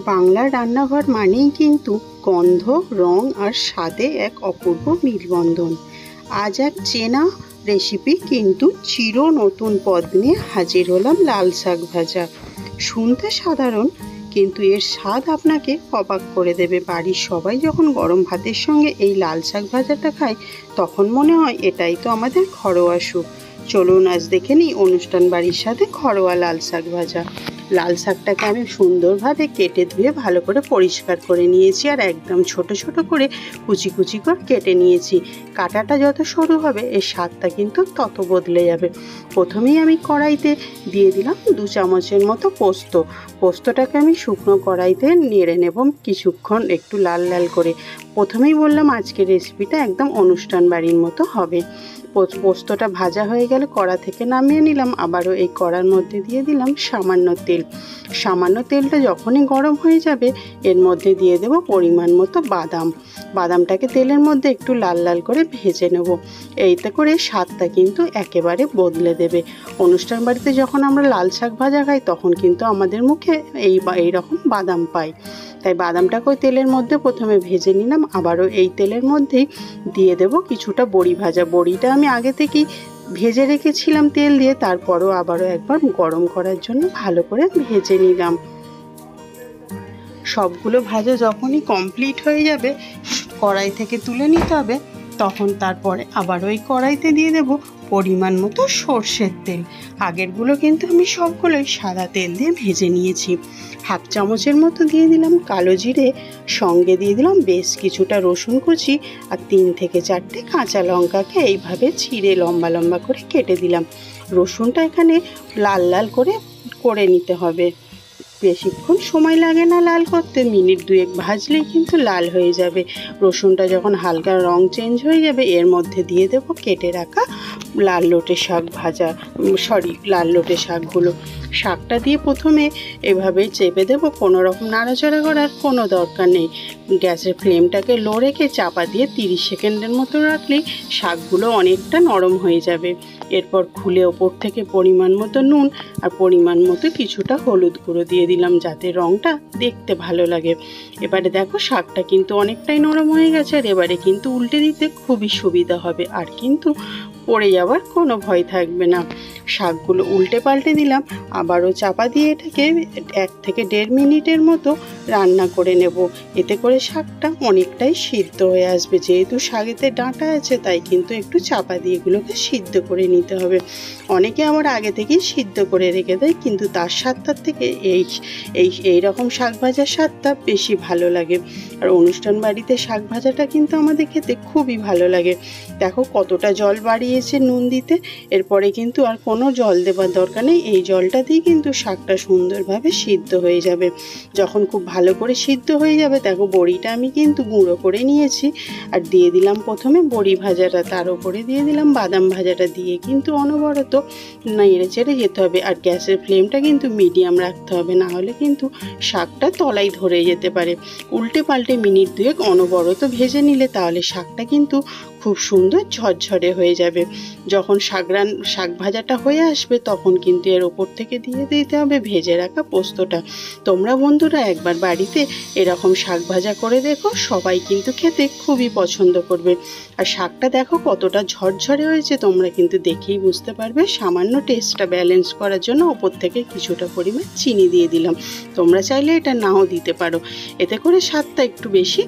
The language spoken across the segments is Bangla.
বাংলার রান্নাঘর মানেই কিন্তু গন্ধ, রং আর স্বাদে এক অপূর্ব মেলবন্ধন। আজ এক চেনা রেসিপি কিন্তু চির নতুন পদ নিয়ে হাজির হলাম, লাল শাক ভাজা। শুনতে সাধারণ, কিন্তু এর স্বাদ আপনাকে অবাক করে দেবে। বাড়ির সবাই যখন গরম ভাতের সঙ্গে এই লাল শাক ভাজাটা খায়, তখন মনে হয় এটাই তো আমাদের ঘরোয়া সুখ। চলুন আজ দেখে নিই অনুষ্ঠান বাড়ির সাথে ঘরোয়া লাল শাক ভাজা। লাল শাকটাকে আমি সুন্দরভাবে কেটে ধুয়ে ভালো করে পরিষ্কার করে নিয়েছি, আর একদম ছোট ছোট করে কুচি কুচি করে কেটে নিয়েছি। কাটাটা যত সরু হবে এর স্বাদটা কিন্তু তত বদলে যাবে। প্রথমেই আমি কড়াইতে দিয়ে দিলাম 2 চামচের মতো পোস্ত। পোস্তটাকে আমি শুকনো কড়াইতে নেড়ে নেব কিছুক্ষণ, একটু লাল লাল করে। প্রথমেই বললাম আজকের রেসিপিটা একদম অনুষ্ঠান বাড়ির মতো হবে। পোস্তটা ভাজা হয়ে গেলে কড়া থেকে নামিয়ে নিলাম। আবারও এই কড়ার মধ্যে দিয়ে দিলাম সামান্য তেল। সামান্য তেলটা যখনই গরম হয়ে যাবে, এর মধ্যে দিয়ে দেব পরিমাণ মতো বাদাম। বাদামটাকে তেলের মধ্যে একটু লাল লাল করে ভেজে নেব। এইতে করে স্বাদটা কিন্তু একেবারে বদলে দেবে। অনুষ্ঠান বাড়িতে যখন আমরা লাল শাক ভাজা খাই, তখন কিন্তু আমাদের মুখে এইরকম বাদাম পাই। তাই বাদামটাকে ওই তেলের মধ্যে প্রথমে ভেজে নিলাম। আবারও এই তেলের মধ্যেই দিয়ে দেব কিছুটা বড়ি ভাজা। বড়িটা আমি আগে থেকেই ভেজে রেখেছিলাম তেল দিয়ে, তারপরও আবারও একবার গরম করার জন্য ভালো করে ভেজে নিলাম। সবগুলো ভাজা যখনই কমপ্লিট হয়ে যাবে, কড়াই থেকে তুলে নিতে হবে। তখন তারপরে আবার ওই কড়াইতে দিয়ে দেব পরিমাণ মতো সর্ষের তেল। আগেরগুলো কিন্তু আমি সবগুলোই সাদা তেল দিয়ে ভেজে নিয়েছি। 1/2 চামচের মতো দিয়ে দিলাম কালো জিরে, সঙ্গে দিয়ে দিলাম বেশ কিছুটা রসুন কুচি, আর 3 থেকে 4টে কাঁচা লঙ্কাকে এইভাবে ছিঁড়ে লম্বা লম্বা করে কেটে দিলাম। রসুনটা এখানে লাল লাল করে নিতে হবে। বেশিক্ষণ সময় লাগে না লাল করতে, মিনিট 2 ভাজলেই কিন্তু লাল হয়ে যাবে। রসুনটা যখন হালকা রং চেঞ্জ হয়ে যাবে, এর মধ্যে দিয়ে দেব কেটে রাখা লাল লোটে শাক লাল লোটে শাকগুলো। শাকটা দিয়ে প্রথমে এভাবে চেপে দেবো, কোনো রকম নাড়াচাড়া করার কোনো দরকার নেই। গ্যাসের ফ্লেমটাকে লো রেখে চাপা দিয়ে 30 সেকেন্ডের মতো রাখলেই শাকগুলো অনেকটা নরম হয়ে যাবে। এরপর খুলে ওপর থেকে পরিমাণ মতো নুন আর পরিমাণ মতো কিছুটা হলুদ গুঁড়ো দিয়ে দিলাম, যাতে রঙটা দেখতে ভালো লাগে। এবারে দেখো শাকটা কিন্তু অনেকটাই নরম হয়ে গেছে, আর এবারে কিন্তু উল্টে দিতে খুবই সুবিধা হবে, আর কিন্তু পড়ে যাওয়ার কোনো ভয় থাকবে না। শাকগুলো উল্টে পাল্টে দিলাম। আবারও চাপা দিয়ে এটাকে 1 থেকে 1.5 মিনিটের মতো রান্না করে নেব। এতে করে শাকটা অনেকটাই সিদ্ধ হয়ে আসবে। যেহেতু শাকেতে ডাঁটা আছে, তাই কিন্তু একটু চাপা দিয়ে এগুলোকে সিদ্ধ করে নিতে হবে। অনেকে আবার আগে থেকেই সিদ্ধ করে রেখে দেয়, কিন্তু তার স্বাদটার থেকে এই রকম শাক ভাজার স্বাদটা বেশি ভালো লাগে। আর অনুষ্ঠান বাড়িতে শাক ভাজাটা কিন্তু আমাদের খেতে খুবই ভালো লাগে। দেখো কতটা জল বাড়িয়েছে নুন দিতে। এরপরে কিন্তু আর কোনো জল দেবার দরকার নেই। এই জলটা দিয়ে কিন্তু শাকটা সুন্দরভাবে সিদ্ধ হয়ে যাবে। যখন খুব ভালো করে সিদ্ধ হয়ে যাবে, দেখো বড়িটা আমি কিন্তু গুঁড়ো করে নিয়েছি, আর দিয়ে দিলাম প্রথমে বড়ি ভাজাটা, তার উপরে দিয়ে দিলাম বাদাম ভাজাটা, দিয়ে কিন্তু অনবরত নেড়ে চেড়ে যেতে হবে। আর গ্যাসের ফ্লেমটা কিন্তু মিডিয়াম রাখতে হবে, না হলে কিন্তু শাকটা তলায় ধরে যেতে পারে। উল্টে পাল্টে মিনিট 2 অনবরত ভেজে নিলে তাহলে শাকটা কিন্তু খুব সুন্দর ঝরঝরে হয়ে যাবে। যখন শাক ভাজাটা হয়ে আসবে, তখন কিন্তু এর ওপর থেকে দিয়ে দিতে হবে ভেজে রাখা পোস্তটা। তোমরা বন্ধুরা একবার বাড়িতে এরকম শাক ভাজা করে দেখো, সবাই কিন্তু খেতে খুবই পছন্দ করবে। আর শাকটা দেখো কতটা ঝরঝরে হয়েছে, তোমরা কিন্তু দেখেই বুঝতে পারবে। সামান্য টেস্টটা ব্যালেন্স করার জন্য ওপর থেকে কিছুটা পরিমাণ চিনি দিয়ে দিলাম। তোমরা চাইলে এটা নাও দিতে পারো, এতে করে স্বাদটা একটু বেশি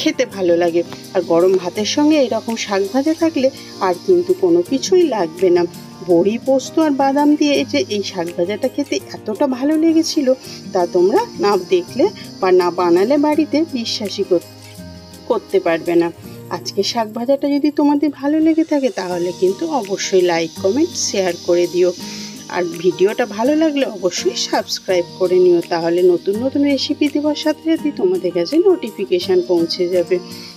খেতে ভালো লাগে। আর গরম ভাতের সঙ্গে এরকম শাক ভাজা থাকলে আর কিন্তু কোনো কিছুই লাগবে না। বড়ি, পোস্ত আর বাদাম দিয়ে এই শাক ভাজাটা খেতে এতটা ভালো লেগেছিল, তা তোমরা না দেখলে বা না বানালে বাড়িতে বিশ্বাসই করতে পারবে না। আজকে শাক ভাজাটা যদি তোমাদের ভালো লেগে থাকে, তাহলে কিন্তু অবশ্যই লাইক, কমেন্ট, শেয়ার করে দিও। আর ভিডিওটা ভালো লাগলে অবশ্যই সাবস্ক্রাইব করে নিও, তাহলে নতুন নতুন রেসিপি দেওয়ার সাথে সাথে তোমাদের কাছে নোটিফিকেশান পৌঁছে যাবে।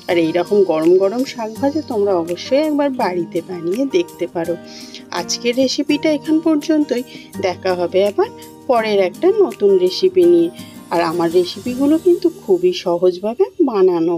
আর এইরকম গরম গরম শাক ভাজা তোমরা অবশ্যই একবার বাড়িতে বানিয়ে দেখতে পারো। আজকের রেসিপিটা এখান পর্যন্তই। দেখা হবে আবার পরের একটা নতুন রেসিপি নিয়ে। আর আমার রেসিপিগুলো কিন্তু খুবই সহজভাবে বানানো।